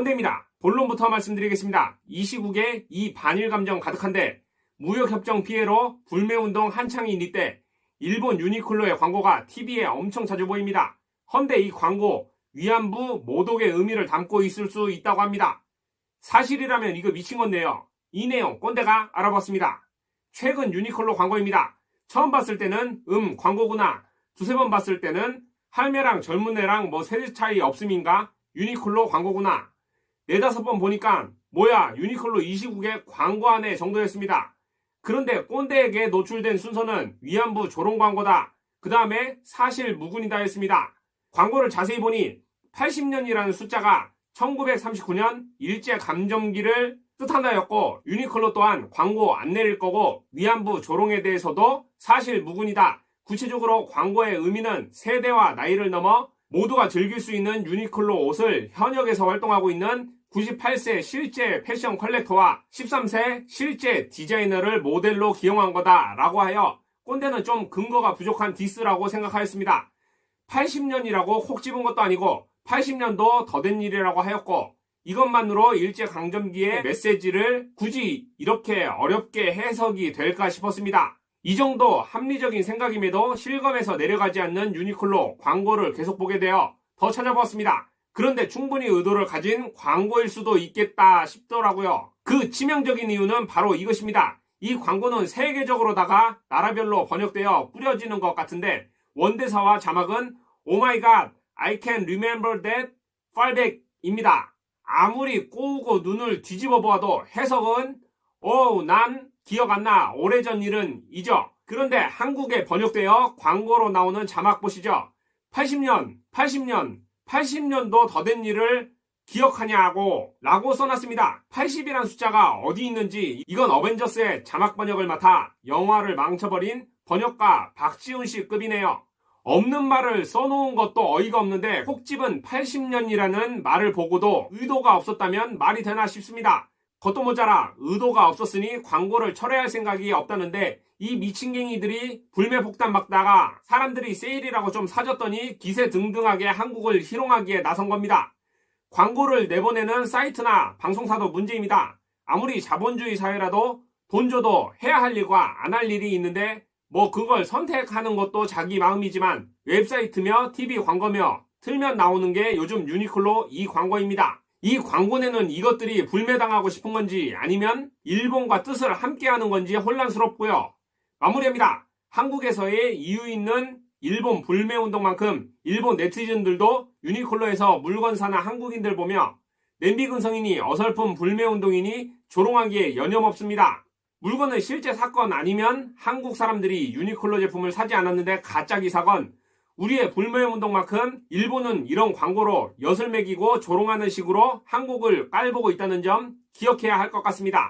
꼰대입니다. 본론부터 말씀드리겠습니다. 이 시국에 이 반일 감정 가득한데 무역협정 피해로 불매운동 한창인 이때 일본 유니클로의 광고가 TV에 엄청 자주 보입니다. 헌데 이 광고 위안부 모독의 의미를 담고 있을 수 있다고 합니다. 사실이라면 이거 미친 건데요. 이 내용 꼰대가 알아봤습니다. 최근 유니클로 광고입니다. 처음 봤을 때는 광고구나. 두세 번 봤을 때는 할매랑 젊은 애랑 뭐 세대 차이 없음인가? 유니클로 광고구나. 네다섯 번 보니까 뭐야 유니클로 이 시국에 광고하네 정도였습니다. 그런데 꼰대에게 노출된 순서는 위안부 조롱 광고다. 그 다음에 사실 무근이다 했습니다. 광고를 자세히 보니 80년이라는 숫자가 1939년 일제감점기를 뜻한다였고 유니클로 또한 광고 안 내릴 거고 위안부 조롱에 대해서도 사실 무근이다. 구체적으로 광고의 의미는 세대와 나이를 넘어 모두가 즐길 수 있는 유니클로 옷을 현역에서 활동하고 있는 98세 실제 패션 컬렉터와 13세 실제 디자이너를 모델로 기용한 거다 라고 하여 꼰대는 좀 근거가 부족한 디스라고 생각하였습니다. 80년이라고 콕 집은 것도 아니고 80년도 더 된 일이라고 하였고 이것만으로 일제강점기의 메시지를 굳이 이렇게 어렵게 해석이 될까 싶었습니다. 이 정도 합리적인 생각임에도 실검에서 내려가지 않는 유니클로 광고를 계속 보게 되어 더 찾아보았습니다. 그런데 충분히 의도를 가진 광고일 수도 있겠다 싶더라고요. 그 치명적인 이유는 바로 이것입니다. 이 광고는 세계적으로다가 나라별로 번역되어 뿌려지는 것 같은데 원대사와 자막은 Oh my God, I can remember that far back입니다. 아무리 꼬우고 눈을 뒤집어 보아도 해석은 난 기억 안 나. 오래전 일은 잊어. 그런데 한국에 번역되어 광고로 나오는 자막 보시죠. 80년도 더 된 일을 기억하냐고 라고 써놨습니다. 80이란 숫자가 어디 있는지 이건 어벤져스의 자막 번역을 맡아 영화를 망쳐버린 번역가 박지훈씨 급이네요. 없는 말을 써놓은 것도 어이가 없는데 콕 집은 80년이라는 말을 보고도 의도가 없었다면 말이 되나 싶습니다. 그것도 모자라 의도가 없었으니 광고를 철회할 생각이 없다는데 이 미친갱이들이 불매폭탄 막다가 사람들이 세일이라고 좀 사줬더니 기세등등하게 한국을 희롱하기에 나선 겁니다. 광고를 내보내는 사이트나 방송사도 문제입니다. 아무리 자본주의 사회라도 돈 줘도 해야 할 일과 안 할 일이 있는데 뭐 그걸 선택하는 것도 자기 마음이지만 웹사이트며 TV 광고며 틀면 나오는 게 요즘 유니클로 이 광고입니다. 이 광고내는 이것들이 불매당하고 싶은 건지 아니면 일본과 뜻을 함께하는 건지 혼란스럽고요. 마무리합니다. 한국에서의 이유 있는 일본 불매운동만큼 일본 네티즌들도 유니클로에서 물건 사는 한국인들 보며 냄비 근성이니 어설픈 불매운동이니 조롱하기에 여념없습니다. 물건은 실제 사건 아니면 한국 사람들이 유니클로 제품을 사지 않았는데 가짜 기사건 우리의 불매운동만큼 일본은 이런 광고로 엿을 매기고 조롱하는 식으로 한국을 깔보고 있다는 점 기억해야 할 것 같습니다.